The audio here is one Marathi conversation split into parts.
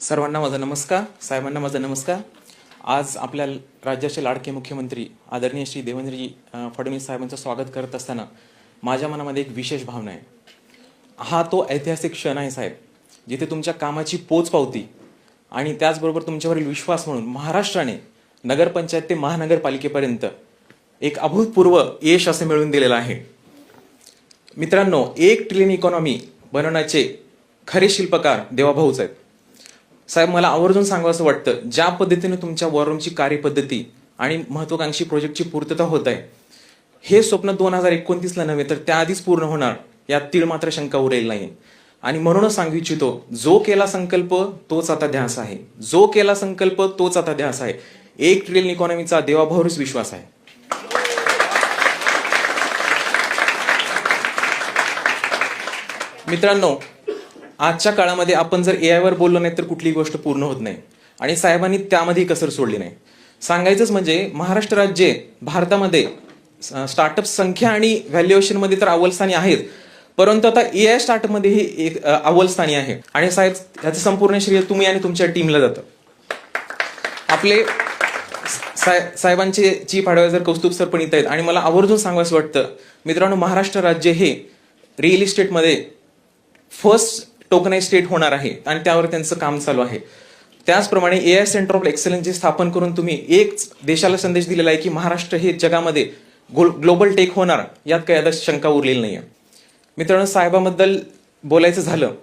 सर्वांना माझा नमस्कार, साहेबांना माझा नमस्कार। आज आपल्या राज्याचे लाडके मुख्यमंत्री आदरणीय श्री देवेंद्रजी फडणवीस साहेबांचं स्वागत करत असताना माझ्या मनामध्ये एक विशेष भावना आहे। हा तो ऐतिहासिक क्षण आहे साहेब, जिथे तुमच्या कामाची पोचपावती आणि त्याचबरोबर तुमच्यावरील विश्वास म्हणून महाराष्ट्राने नगरपंचायत ते महानगरपालिकेपर्यंत एक अभूतपूर्व यश असे मिळवून दिलेलं आहे। मित्रांनो, 1 ट्रिलियन इकॉनॉमी बनवण्याचे खरे शिल्पकार देवाभाऊच आहेत। साहेब, मला आवर्जून सांगावं असं वाटतं, ज्या पद्धतीने तुमच्या वॉररूमची कार्यपद्धती आणि महत्वाकांक्षी प्रोजेक्टची पूर्तता होत आहे, हे स्वप्न 2029ला नव्हे तर त्याआधीच पूर्ण होणार यात तीळ मात्र शंका उरेल नाही। आणि म्हणूनच सांगू इच्छितो, जो केला संकल्प तोच आता ध्यास आहे, जो केला संकल्प तोच आता ध्यास आहे। 1 ट्रिलियन इकॉनॉमीचा देवाभाऊच विश्वास आहे। मित्रांनो, आजच्या काळामध्ये आपण जर AI वर बोललो नाही तर कुठलीही गोष्ट पूर्ण होत नाही, आणि साहेबांनी त्यामध्ये कसर सोडली नाही। सांगायचंच म्हणजे महाराष्ट्र राज्य भारतामध्ये स्टार्टअप संख्या आणि व्हॅल्युएशन मध्ये तर अव्वल स्थानी आहेत, परंतु आता AI स्टार्टअप मध्ये एक अव्वल स्थानी आहे। आणि साहेब, याचं संपूर्ण श्रेय तुम्ही आणि तुमच्या टीमला जातं। आपले साहेबांचे चीफ ॲडवायझर कौस्तुभ सर पण इथे आहेत, आणि मला आवर्जून सांगावंसं वाटतं मित्रांनो, महाराष्ट्र राज्य हे रिअल इस्टेटमध्ये फर्स्ट टोकनाइज स्टेट होणार आहे आणि त्यावर त्यांचं काम चालू आहे। त्याचप्रमाणे AI सेंटर ऑफ एक्सलन्सचे स्थापन करून तुम्ही एक देशाला संदेश दिलेला आहे की महाराष्ट्र हे जगामध्ये ग्लोबल टेक होणार, यात काही आता शंका उरलेली नाहीये। मित्रांनो, साहेबांबद्दल बोलायचं झालं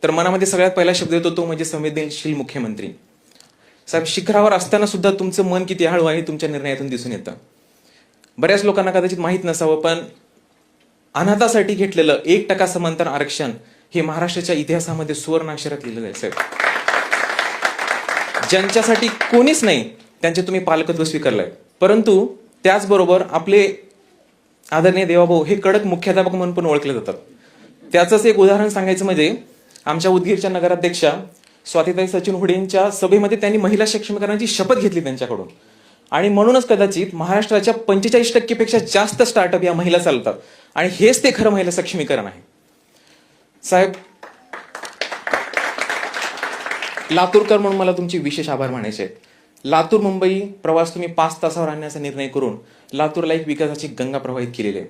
तर मनामध्ये सगळ्यात पहिला शब्द येतो तो म्हणजे संवेदनशील मुख्यमंत्री। साहेब, शिखरावर असताना सुद्धा तुमचं मन किती हळू आहे तुमच्या निर्णयातून दिसून येतं। बऱ्याच लोकांना कदाचित माहीत नसावं, पण अनाथासाठी घेतलेलं 1% समांतर आरक्षण हे महाराष्ट्राच्या इतिहासामध्ये सुवर्णाक्षरात लिहिलेलं आहे। साहेब, ज्यांच्यासाठी कोणीच नाही त्यांचे तुम्ही पालकत्व स्वीकारलंय, परंतु त्याचबरोबर आपले आदरणीय देवाभाऊ हे कडक मुख्याध्यापक म्हणून पण ओळखले जातात। त्याचंच एक उदाहरण सांगायचं म्हणजे आमच्या उदगीरच्या नगराध्यक्षा स्वातीताई सचिन हुडेंच्या सभेमध्ये त्यांनी महिला सक्षमीकरणाची शपथ घेतली त्यांच्याकडून, आणि म्हणूनच कदाचित महाराष्ट्राच्या 45% पेक्षा जास्त स्टार्टअप या महिला चालतात, आणि हेच ते खरं महिला सक्षमीकरण आहे। साहेब, लातूरकर म्हणून मला तुमचे विशेष आभार मानायचे आहेत। लातूर मुंबई प्रवास तुम्ही 5 तासावर आणण्याचा निर्णय करून लातूरला एक विकासाची गंगा प्रवाहित केलेली आहे।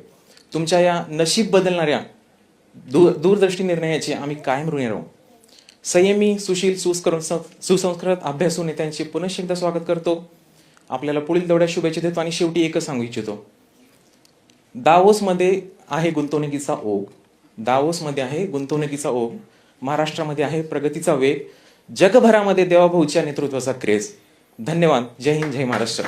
तुमच्या या नशीब बदलणाऱ्या दूरदृष्टी निर्णयाची आम्ही कायम ऋणी राहू। संयमी, सुशील, सुसंस्कृत अभ्यासू नेत्यांचे पुनश्च एकदा स्वागत करतो। आपल्याला पुढील तेवढ्या शुभेच्छा देतो, आणि शेवटी एकच सांगू इच्छितो, दावोसमध्ये आहे गुंतवणुकीचा ओघ, दावोसमध्ये आहे गुंतवणुकीचा ओघ, महाराष्ट्रामध्ये आहे प्रगतीचा वेग, जगभरामध्ये देवाभाऊच्या नेतृत्वाचा क्रेज। धन्यवाद। जय हिंद, जय महाराष्ट्र।